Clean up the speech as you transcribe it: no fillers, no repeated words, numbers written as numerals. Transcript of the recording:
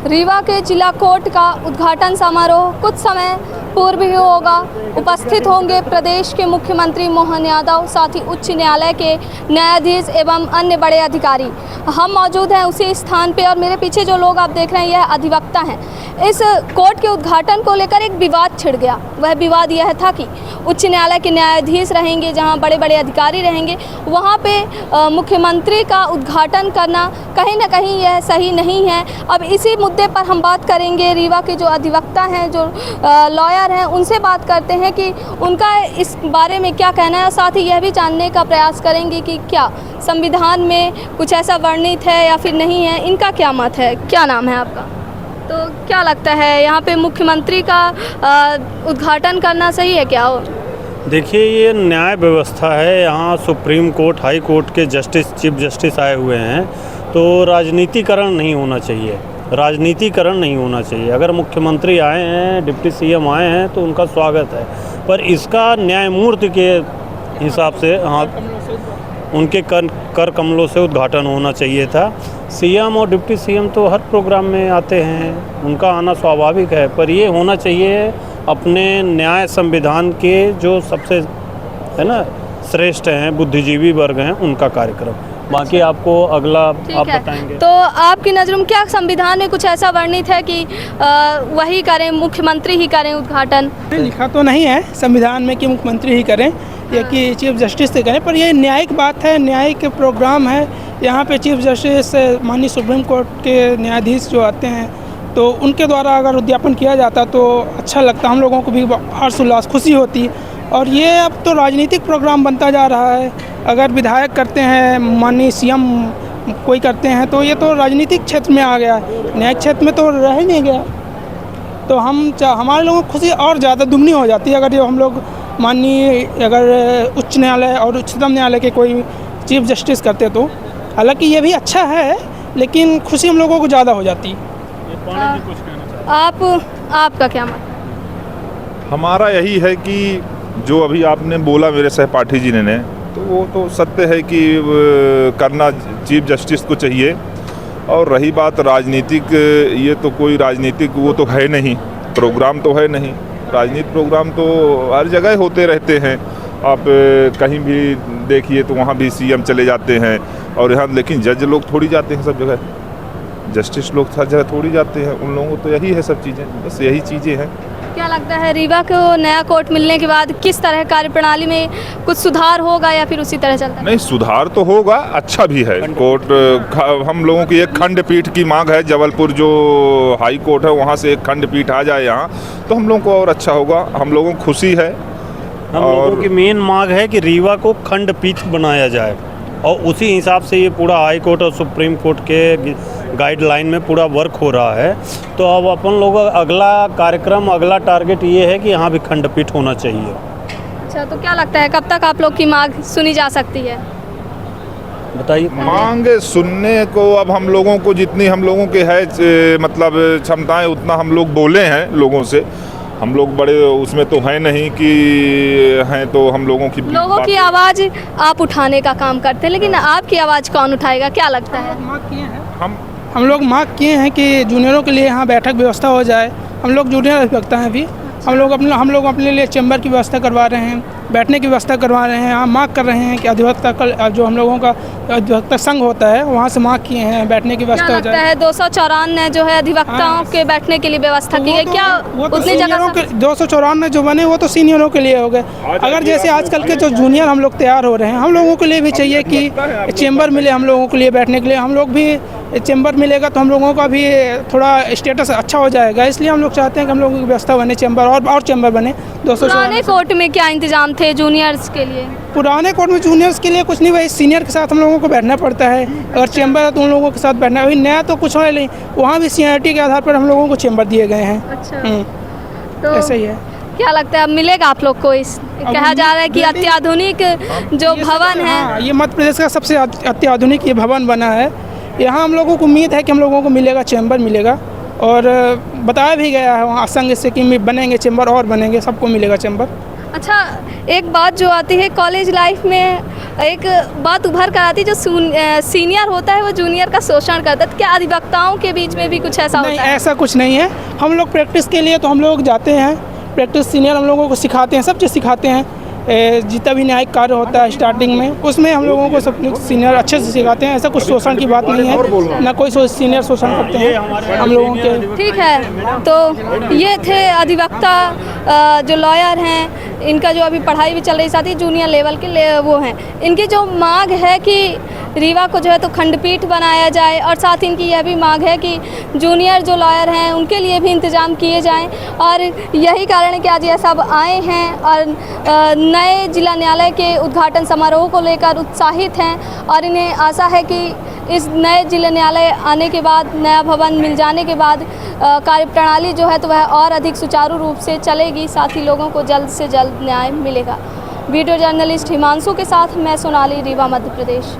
रीवा के जिला कोर्ट का उद्घाटन समारोह कुछ समय पूर्व ही होगा। उपस्थित होंगे प्रदेश के मुख्यमंत्री मोहन यादव, साथ ही उच्च न्यायालय के न्यायाधीश एवं अन्य बड़े अधिकारी। हम मौजूद हैं उसी स्थान पे और मेरे पीछे जो लोग आप देख रहे हैं यह अधिवक्ता हैं। इस कोर्ट के उद्घाटन को लेकर एक विवाद छिड़ गया। वह विवाद यह था कि उच्च न्यायालय के न्यायाधीश रहेंगे, जहां बड़े बड़े अधिकारी रहेंगे, वहां पे मुख्यमंत्री का उद्घाटन करना कहीं ना कहीं यह सही नहीं है। अब इसी मुद्दे पर हम बात करेंगे। रीवा के जो अधिवक्ता हैं, जो लॉयर हैं, उनसे बात करते हैं कि उनका इस बारे में क्या कहना है और साथ ही यह भी जानने का प्रयास करेंगे कि क्या संविधान में कुछ ऐसा वर्णित है या फिर नहीं है। इनका क्या मत है? क्या नाम है आपका? तो क्या लगता है यहाँ पे मुख्यमंत्री का उद्घाटन करना सही है क्या? हो देखिए, ये न्याय व्यवस्था है। यहाँ सुप्रीम कोर्ट, हाई कोर्ट के जस्टिस, चीफ जस्टिस आए हुए हैं, तो राजनीतिकरण नहीं होना चाहिए। राजनीतिकरण नहीं होना चाहिए। अगर मुख्यमंत्री आए हैं, डिप्टी सीएम आए हैं, तो उनका स्वागत है, पर इसका न्यायमूर्ति के हिसाब से, हाँ, उनके कर कमलों से उद्घाटन होना चाहिए था। सीएम और डिप्टी सीएम तो हर प्रोग्राम में आते हैं, उनका आना स्वाभाविक है, पर ये होना चाहिए अपने न्याय संविधान के जो सबसे, है ना, श्रेष्ठ हैं, बुद्धिजीवी वर्ग हैं, उनका कार्यक्रम। बाकी आपको अगला आप बताएंगे। तो आपकी नज़र में क्या संविधान में कुछ ऐसा वर्णित है कि वही करें, मुख्यमंत्री ही करें उद्घाटन? लिखा तो नहीं है संविधान में कि मुख्यमंत्री ही करें या कि चीफ जस्टिस से करें, पर ये न्यायिक बात है, न्यायिक प्रोग्राम है। यहाँ पे चीफ जस्टिस माननीय सुप्रीम कोर्ट के न्यायाधीश जो आते हैं, तो उनके द्वारा अगर उद्यापन किया जाता तो अच्छा लगता, हम लोगों को भी हर्ष उल्लास, खुशी होती। और ये अब तो राजनीतिक प्रोग्राम बनता जा रहा है। अगर विधायक करते हैं, माननीय सीएम कोई करते हैं, तो ये तो राजनीतिक क्षेत्र में आ गया, न्यायिक क्षेत्र में तो रह ही नहीं गया। तो हमारे लोगों को खुशी और ज़्यादा दुगनी हो जाती है अगर ये हम लोग माननीय अगर उच्च न्यायालय और उच्चतम न्यायालय के कोई चीफ जस्टिस करते तो। हालांकि ये भी अच्छा है, लेकिन खुशी हम लोगों को ज़्यादा हो जाती। आपका क्या मत? हमारा यही है कि जो अभी आपने बोला मेरे सहपाठी जी ने, तो वो तो सत्य है कि करना चीफ जस्टिस को चाहिए। और रही बात राजनीतिक, ये तो कोई राजनीतिक वो तो है नहीं, प्रोग्राम तो है नहीं। राजनीतिक प्रोग्राम तो हर जगह होते रहते हैं। आप कहीं भी देखिए तो वहाँ भी सीएम चले जाते हैं, और यहाँ लेकिन जज लोग थोड़ी जाते हैं सब जगह, जस्टिस लोग हर जगह थोड़ी जाते हैं। उन लोगों को तो यही है सब चीज़ें, बस यही चीज़ें हैं। क्या लगता है रीवा को नया कोर्ट मिलने के बाद किस तरह कार्यप्रणाली में कुछ सुधार होगा या फिर उसी तरह चलता है? नहीं, सुधार तो होगा, अच्छा भी है। कोर्ट, हम लोगों की एक खंडपीठ की मांग है। जबलपुर जो हाई कोर्ट है, वहाँ से एक खंडपीठ आ जाए यहाँ, तो हम लोगों को और अच्छा होगा। हम लोगों को खुशी है। हम लोगों की मेन मांग है कि रीवा को खंडपीठ बनाया जाए, और उसी हिसाब से ये पूरा हाई कोर्ट और सुप्रीम कोर्ट के गाइडलाइन में पूरा वर्क हो रहा है। तो अब अपन लोग अगला कार्यक्रम, अगला टारगेट ये है कि यहाँ भी खंडपीठ होना चाहिए। अच्छा, तो क्या लगता है कब तक आप लोग की मांग सुनी जा सकती है? बताइए। मांग सुनने को अब हम लोगों को जितनी हम लोगों के है मतलब क्षमताएं, उतना हम लोग बोले हैं लोगों से। हम लोग बड़े उसमें तो हैं नहीं कि हैं, तो हम लोगों की आवाज़ आप उठाने का काम करते हैं, लेकिन आपकी आवाज़ कौन उठाएगा? क्या लगता है? हम लोग मांग किए हैं कि जूनियरों के लिए यहाँ बैठक व्यवस्था हो जाए। हम लोग जूनियर अधिवक्ता हैं अभी, हम लोग अपने लिए चैम्बर की व्यवस्था करवा रहे हैं, बैठने की व्यवस्था करवा रहे हैं। हम मांग कर रहे हैं कि अधिवक्ता जो हम लोगों का अधिवक्ता संघ होता है, वहाँ से मांग किए हैं बैठने की व्यवस्था हो जाए। 294 जो है अधिवक्ताओं के बैठने के लिए व्यवस्था की है, क्या उतनी जगह? 294 जो बने वो तो सीनियरों के लिए हो गए। अगर जैसे आजकल के जो जूनियर हम लोग तैयार हो रहे हैं, हम लोगों के लिए भी चाहिए कि चैम्बर मिले हम लोगों के लिए बैठने के लिए। हम लोग भी चैम्बर मिलेगा तो हम लोगों का भी थोड़ा स्टेटस अच्छा हो जाएगा, इसलिए हम लोग चाहते हैं कि हम लोगों की व्यवस्था बने, चैम्बर और चैम्बर बने। पुराने कोर्ट में क्या इंतजाम थे जूनियर्स के लिए? पुराने कोर्ट में जूनियर्स के लिए कुछ नहीं, वही सीनियर के साथ हम लोगों को बैठना पड़ता है। अगर चैम्बर है तो उन लोगों के साथ बैठना है। वही नया तो कुछ है नहीं, वहाँ भी सीनियरिटी के आधार पर हम लोगों को चैम्बर दिए गए हैं। अच्छा, तो ऐसा ही है। क्या लगता है अब मिलेगा आप लोग को? कहा जा रहा है कि अत्याधुनिक जो भवन है, ये मध्य प्रदेश का सबसे अत्याधुनिक ये भवन बना है। यहाँ हम लोगों को उम्मीद है कि हम लोगों को मिलेगा, चैम्बर मिलेगा। और बताया भी गया है वहाँ संघ से कि बनेंगे चैम्बर और बनेंगे, सबको मिलेगा चैम्बर। अच्छा, एक बात जो आती है कॉलेज लाइफ में एक बात उभर कर आती है, जो सीनियर होता है वो जूनियर का शोषण करता है। तो क्या अधिवक्ताओं के बीच में भी कुछ ऐसा नहीं, होता है? ऐसा कुछ नहीं है। हम लोग प्रैक्टिस के लिए तो हम लोग जाते हैं, प्रैक्टिस सीनियर हम लोगों को सिखाते हैं, सब चीज़ सिखाते हैं। जितना भी न्यायिक कार्य होता है स्टार्टिंग में, उसमें हम लोगों को सब सीनियर अच्छे से सिखाते हैं। ऐसा कुछ शोषण की बात नहीं है, ना कोई सीनियर शोषण करते हैं हम लोगों के। ठीक है, तो ये थे अधिवक्ता जो लॉयर हैं, इनका जो अभी पढ़ाई भी चल रही, साथ ही जूनियर लेवल के वो हैं। इनकी जो मांग है कि रीवा को जो है तो खंडपीठ बनाया जाए, और साथ ही इनकी यह भी मांग है कि जूनियर जो लॉयर हैं उनके लिए भी इंतज़ाम किए जाएं। और यही कारण है कि आज ये सब आए हैं और नए जिला न्यायालय के उद्घाटन समारोह को लेकर उत्साहित हैं, और इन्हें आशा है कि इस नए जिला न्यायालय आने के बाद, नया भवन मिल जाने के बाद कार्यप्रणाली जो है तो वह और अधिक सुचारू रूप से चलेगी, साथ ही लोगों को जल्द से जल्द न्याय मिलेगा। वीडियो जर्नलिस्ट हिमांशु के साथ मैं सोनाली, रीवा, मध्य प्रदेश।